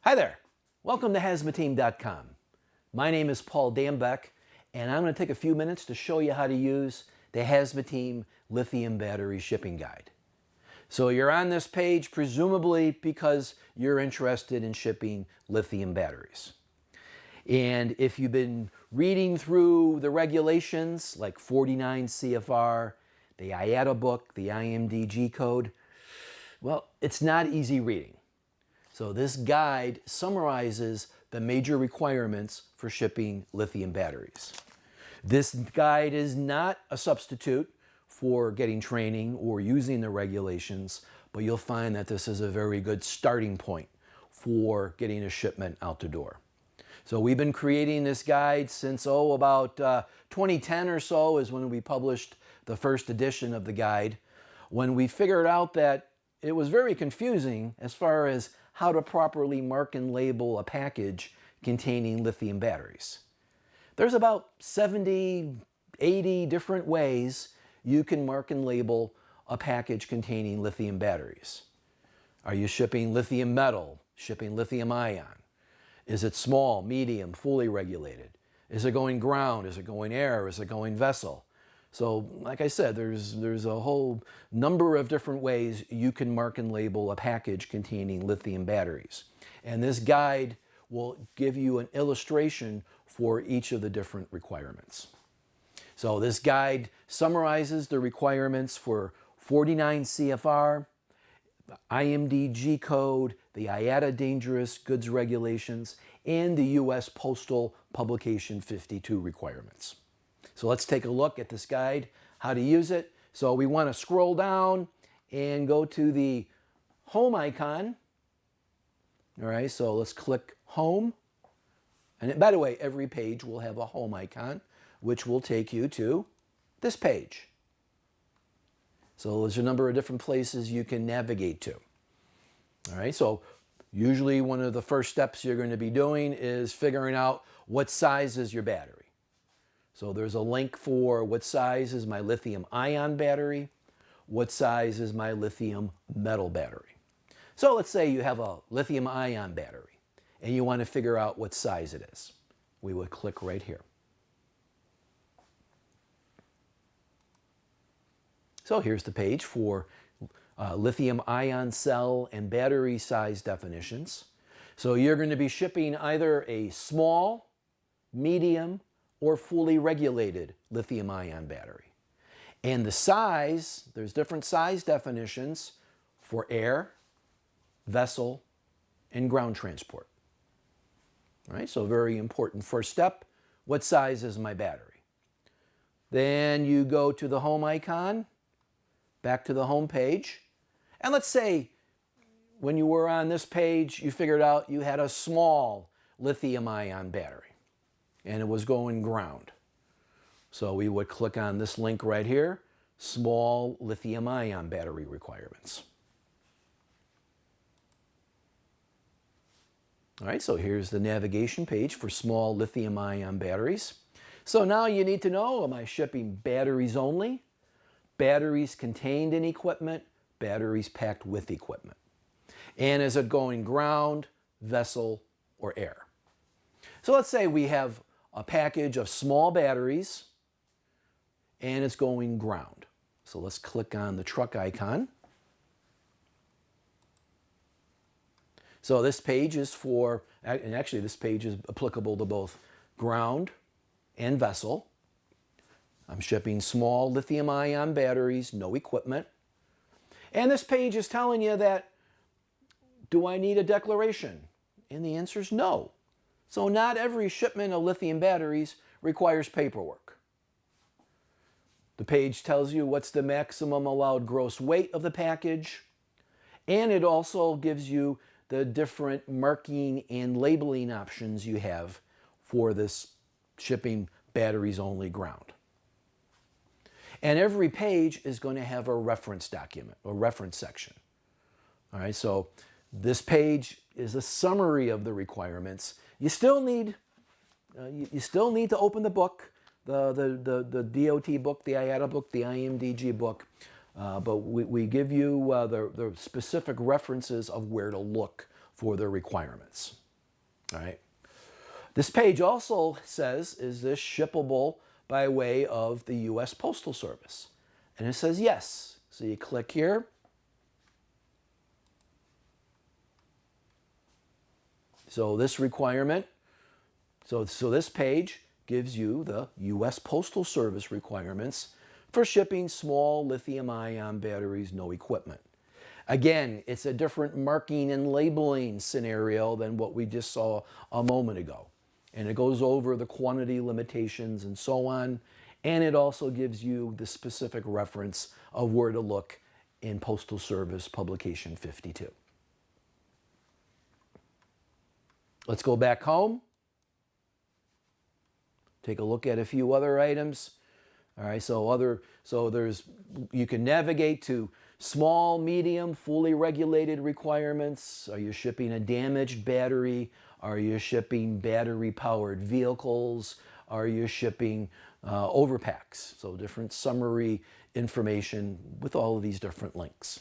Hi there. Welcome to Hazmateam.com. My name is Paul Dambeck, and I'm going to take a few minutes to show you how to use the Hazmateam lithium battery shipping guide. So you're on this page presumably because you're interested in shipping lithium batteries. And if you've been reading through the regulations like 49 CFR, the IATA book, the IMDG code, well, it's not easy reading. So this guide summarizes the major requirements for shipping lithium batteries. This guide is not a substitute for getting training or using the regulations, but you'll find that this is a very good starting point for getting a shipment out the door. So we've been creating this guide since, about 2010 or so is when we published the first edition of the guide, when we figured out that it was very confusing as far as how to properly mark and label a package containing lithium batteries. There's about 70, 80 different ways you can mark and label a package containing lithium batteries. Are you shipping lithium metal, shipping lithium ion? Is it small, medium, fully regulated? Is it going ground? Is it going air? Is it going vessel? So, like I said, there's a whole number of different ways you can mark and label a package containing lithium batteries. And this guide will give you an illustration for each of the different requirements. So this guide summarizes the requirements for 49 CFR, the IMDG code, the IATA Dangerous Goods Regulations, and the U.S. Postal Publication 52 requirements. So let's take a look at this guide, how to use it. So we want to scroll down and go to the home icon. All right, so let's click home. And by the way, every page will have a home icon, which will take you to this page. So there's a number of different places you can navigate to. All right, so usually one of the first steps you're going to be doing is figuring out what size is your battery. So there's a link for what size is my lithium ion battery, what size is my lithium metal battery. So let's say you have a lithium ion battery and you want to figure out what size it is. We would click right here. So here's the page for lithium ion cell and battery size definitions. So you're going to be shipping either a small, medium, or fully regulated lithium ion battery. And the size, there's different size definitions for air, vessel, and ground transport. All right, so very important first step. What size is my battery? Then you go to the home icon, back to the home page. And let's say when you were on this page, you figured out you had a small lithium ion battery and it was going ground. So we would click on this link right here, small lithium ion battery requirements. All right, so here's the navigation page for small lithium ion batteries. So now you need to know, am I shipping batteries only, batteries contained in equipment, batteries packed with equipment? And is it going ground, vessel, or air? So let's say we have a package of small batteries and it's going ground. So let's click on the truck icon. So this page is for, and actually this page is applicable to both ground and vessel. I'm shipping small lithium ion batteries, no equipment. And this page is telling you that, do I need a declaration? And the answer is no. So not every shipment of lithium batteries requires paperwork. The page tells you what's the maximum allowed gross weight of the package, and it also gives you the different marking and labeling options you have for this shipping batteries only ground. And every page is going to have a reference document, a reference section. All right, so this page is a summary of the requirements. You still need to open the book, the DOT book, the IATA book, the IMDG book, but we give you the specific references of where to look for their requirements. All right. This page also says, is this shippable by way of the U.S. Postal Service? And it says yes. So you click here. So this requirement, so this page gives you the U.S. Postal Service requirements for shipping small lithium-ion batteries, no equipment. Again, it's a different marking and labeling scenario than what we just saw a moment ago. And it goes over the quantity limitations and so on. And it also gives you the specific reference of where to look in Postal Service Publication 52. Let's go back home. Take a look at a few other items. All right, you can navigate to small, medium, fully regulated requirements. Are you shipping a damaged battery? Are you shipping battery-powered vehicles? Are you shipping overpacks? So different summary information with all of these different links.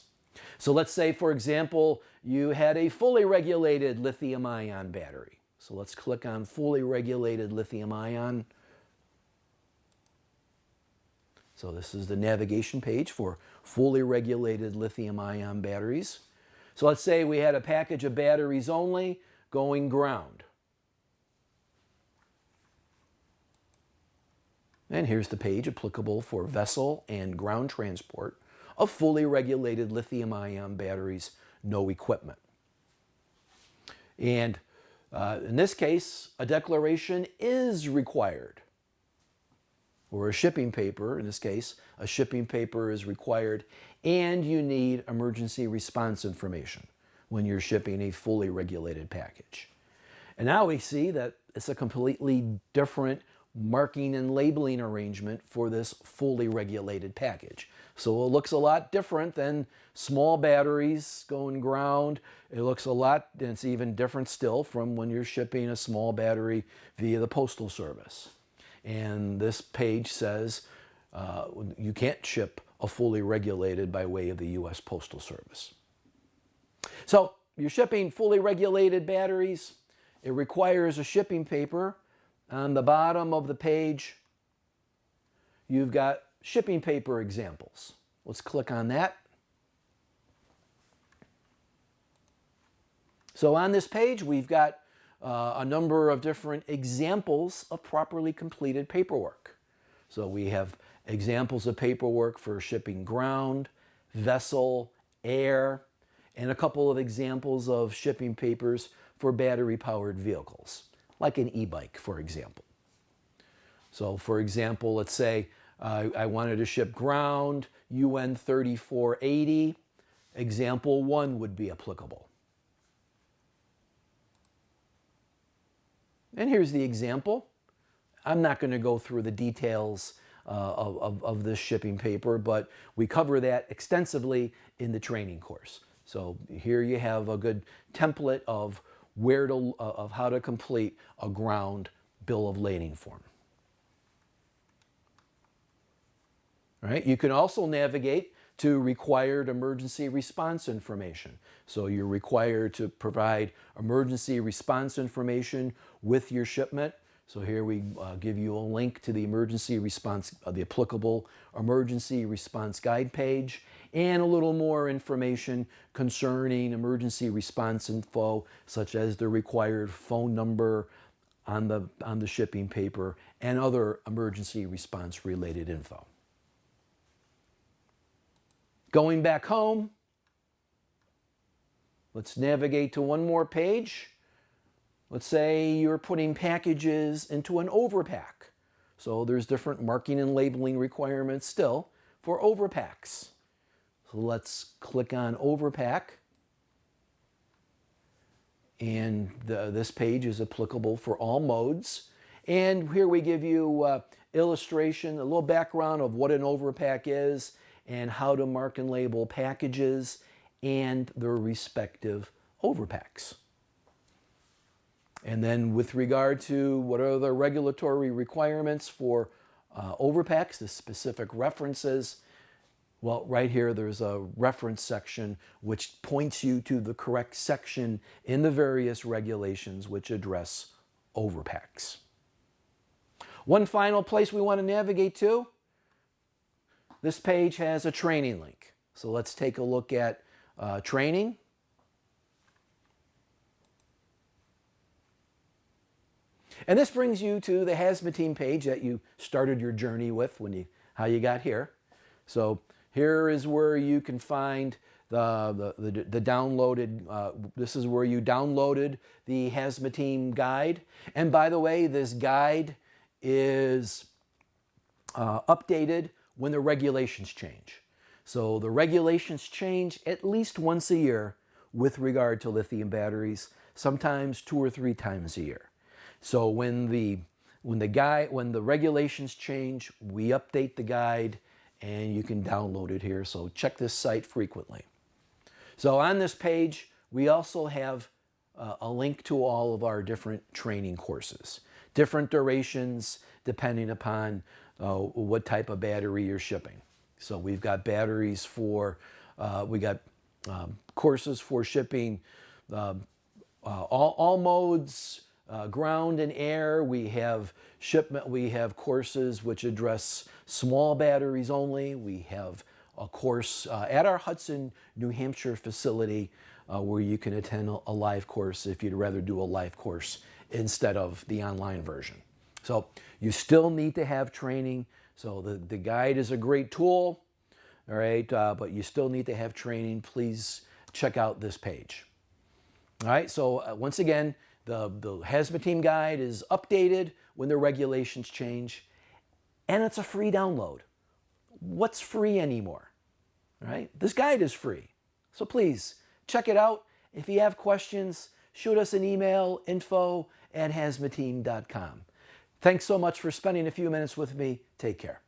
So let's say, for example, you had a fully regulated lithium-ion battery. So let's click on fully regulated lithium-ion. So this is the navigation page for fully regulated lithium-ion batteries. So let's say we had a package of batteries only going ground. And here's the page applicable for vessel and ground transport of fully regulated lithium-ion batteries, no equipment. And in this case, a declaration is required. Or a shipping paper, in this case, a shipping paper is required, and you need emergency response information when you're shipping a fully regulated package. And now we see that it's a completely different marking and labeling arrangement for this fully regulated package. So it looks a lot different than small batteries going ground. It looks a lot, and it's even different still from when you're shipping a small battery via the Postal Service. And this page says you can't ship a fully regulated by way of the U.S. Postal Service. So you're shipping fully regulated batteries. It requires a shipping paper. On the bottom of the page, you've got shipping paper examples. Let's click on that. So on this page, we've got a number of different examples of properly completed paperwork. So we have examples of paperwork for shipping ground, vessel, air, and a couple of examples of shipping papers for battery-powered vehicles, like an e-bike, for example. So for example, let's say I wanted to ship ground, UN 3480. Example 1 would be applicable. And here's the example. I'm not going to go through the details of this shipping paper, but we cover that extensively in the training course. So here you have a good template of how to complete a ground bill of lading form. All right. You can also navigate to required emergency response information. So you're required to provide emergency response information with your shipment. So here we give you a link to the emergency response, the applicable emergency response guide page, and a little more information concerning emergency response info, such as the required phone number on the shipping paper and other emergency response related info. Going back home, let's navigate to one more page. Let's say you're putting packages into an overpack. So there's different marking and labeling requirements still for overpacks. So let's click on overpack. And this page is applicable for all modes. And here we give you illustration, a little background of what an overpack is and how to mark and label packages and their respective overpacks. And then with regard to what are the regulatory requirements for overpacks, the specific references, Well, right here, there's a reference section which points you to the correct section in the various regulations which address overpacks. One final place we want to navigate to, this page has a training link. So let's take a look at training. And this brings you to the Hazmateam page that you started your journey with how you got here. So here is where you can find the downloaded, this is where you downloaded the Hazmateam guide. And by the way, this guide is updated when the regulations change. So the regulations change at least once a year with regard to lithium batteries, sometimes 2 or 3 times a year. So when the regulations change, we update the guide and you can download it here. So check this site frequently. So on this page, we also have a link to all of our different training courses, different durations depending upon what type of battery you're shipping. So we've got batteries for, courses for shipping all modes, ground and air. We have courses which address small batteries only. We have a course at our Hudson, New Hampshire facility where you can attend a live course if you'd rather do a live course instead of the online version. So you still need to have training. So the guide is a great tool, all right, but you still need to have training. Please check out this page. All right, so once again, the Hazmateam guide is updated when the regulations change, and it's a free download. What's free anymore? All right, this guide is free. So please check it out. If you have questions, shoot us an email, info@hazmateam.com. Thanks so much for spending a few minutes with me. Take care.